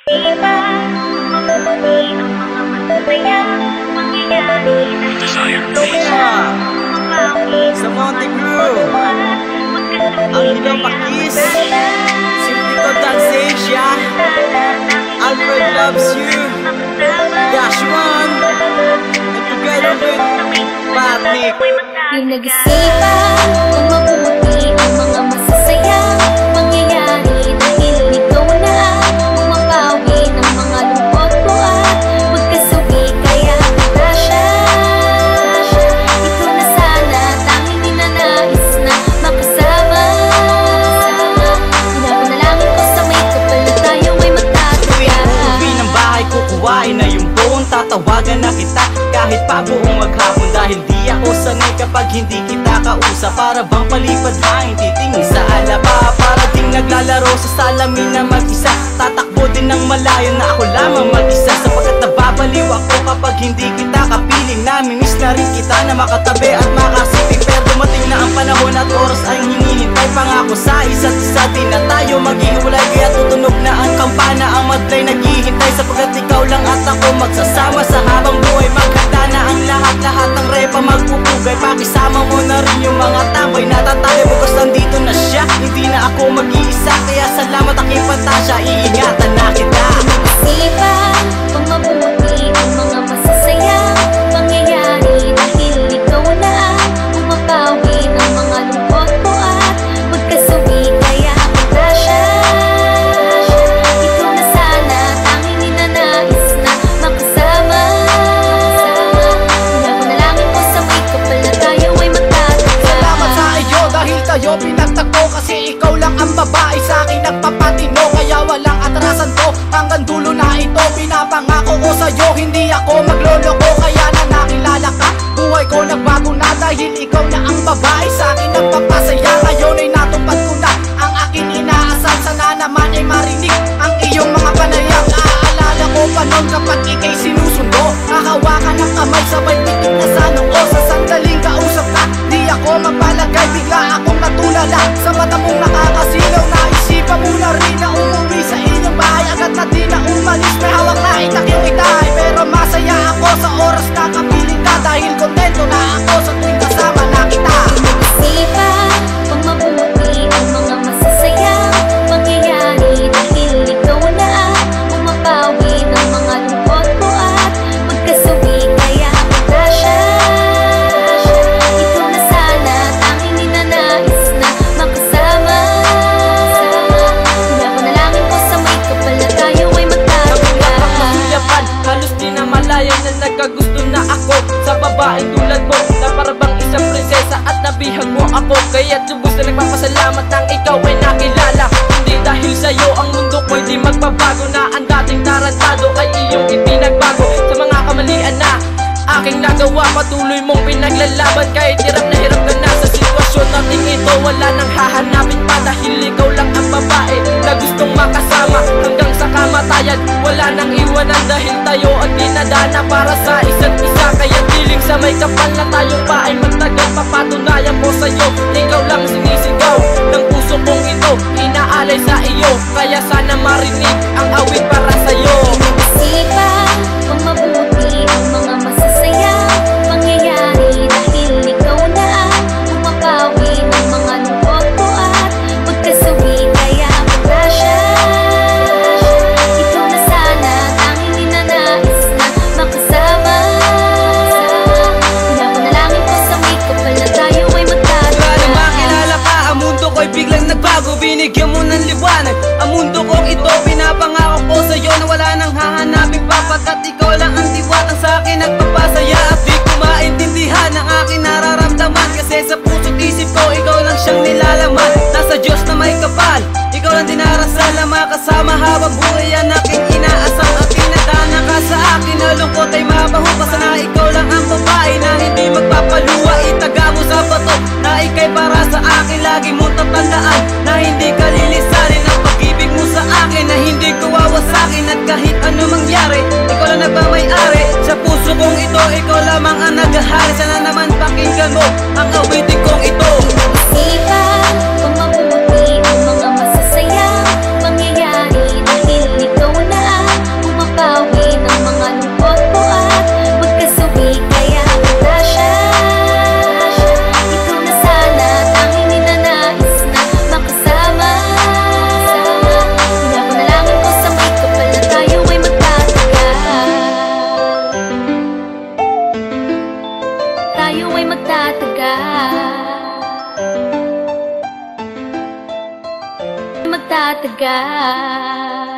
Sa Monte Crew, ang ilang pakis, Simplito Danzasia, Alfred Loves You, Dash One, and together with Patnik. Pinag-isipan kung mabuti ang mga masasayang mangyayari, dahil ikaw na ang pumapawi ng mga lungkot ko at magkasawi, kaya kita siya. Ikaw na sana, tanging ninanais na makasama. Pinapanalangin ko sa may kapal na tayo ay magtatagya. Uwi ng bahay ko, kuhain na yung phone, tatawagan na kita kahit pa buong maghapon, dahil di ako sanay kapag hindi kita kausap. Para bang palipad lang titingin sa alaba, para ding naglalaro sa salamin na mag-isa. Tatakbo din ng malayo na ako lamang mag-isa, sapagkat nababaliw ako kapag hindi kita kapiling. Namimiss na rin kita na makatabi at makasiping, pero dumating na ang panahon at oras ay hinihintay. Pangako sa isa't isa, di na tayo maghiwalay, kaya tutunog na ang kampana, ang madlay naghihintay, sapagkat ikaw lang at ako magsasama sa habang buhay. Maghanda na ang lahat ng repa magpupugay, pakisama mo na rin yung mga tambay na tatay, bukas nandito na siya, hindi na ako mag-iisa. Kaya salamat aking pantasya, iingatan na kita. Isipan kung mabuti ang mga masasayang mangyayari, dahil ikaw na ang pumapawi ng mga lungkot ko at magkasawi, kaya kita siya. Ikaw na sana, tanging ninanais na makasama. Pinapanalangin ko sa may kapal na tayo ay magtatagya. Salamat sa iyo dahil tayo pinagtagpo, kasi ikaw lang ang babae sa akin nagpapatino. Kaya walang atrasan to, hanggang dulo na ito. Pinapangako ko sa'yo, hindi ako magloloko. Kaya na nakilala ka, buhay ko nagbago na, dahil ikaw na ang babae sa akin nagpapasaya. Ngayon ay natupad ko na ang aking inaasal, sana naman ay marinig ang iyong mga panayam. Naaalala ko pa noon kapag ika'y sinusundo, nakawakan ng kamay sabay pitik na sa noo. Sa sandaling kausap ka, di ako magpalagay, bigla akong natulala sa mata mong nakakasilaw. Naisipan mo na rin na umuwi sa inyong bahay, agad na di na umalis, may hawak na itak yung itay. Pero masaya ako sa oras na kapiling ka, dahil kontento na ako sa tuwing kasama na kita. Isipan kung mabuti ang mga masasayang mangyayari, dahil ikaw na ang pumapawi ng mga lungkot ko at magkasawi, kaya kita siya. Ikaw na sana, tanging ninanais na makasama. Pinapanalangin ko sa may kapal na tayo ay magtatagya. Yapan, halos di na malayang na nagkagusto na ako sa babaeng tulad mo, na parabang isang prinsesa at nabihag mo ako. Kaya't lubos na nagpapasalamat nang ikaw ay nakilala. Hindi dahil sa'yo ang mundo ko'y di magbabago, na ang dating tarantado ay iyong ipinagbago. Sa mga kamalian na aking nagawa, patuloy mong pinaglalaban, kahit hirap na hirap ka na sa sitwasyon nating ito. Wala nang hahanapin pa, dahil ikaw lang ang babae na gustong makasama hanggang sa kamatayan. Wala nang iwanan, dahil tayo ang dinadana para sa isa't isa. Kaya piling sa may kapal na tayo pa ay magtagal, papatunayan ko sa'yo, ikaw lang sinisigaw ng puso kong ito, inaalay sa iyo. Kaya sana marinig ang awit para sa'yo. Isipan kung mabuti ang mga masasayang mangyayari, dahil ikaw na ang pumapawi ng mga lungkot ko at magkasawi, kaya kita siya. Ikaw na sana, tanging ninanais na makasama. Pinapanalangin ko sa may kapal na tayo ay magtatagya. Nang makilala ka, ang mundo ko'y biglang nagbago, binigyan mo ng liwanag ang mundo kong ito. Pinapangako ko sa'yo na wala nang hahanapin pa, pagkat ikaw lang ang diwatang sa'kin nagpapasaya. At di ko maintindihan ang aking nararamdaman, kasi sa puso't isip ko ikaw lang siyang nilalaman. Nasa Diyos na may kapal, ikaw lang dinarasal na makasama habang buhay ang aking inaasam. At pinadana ka sa akin na lungkot ay mabaho, kasi na ikaw lang ang babae na hindi magpapaluwa. Itaga mo sa bato na ika'y para sa akin, lagi mong tatandaan na hindi ka lilisanin. Ang pag-ibig mo sa akin na hindi ko wawasakin, at kahit ano mangyari, ikaw lang nagmamay-ari sa puso kong ito. Ikaw lamang ang naghahari, sana naman pakinggan mo ang awitin kong ito. Isipan kung mabuti ang mga masasayang mangyayari, dahil ikaw na ang magtatagal.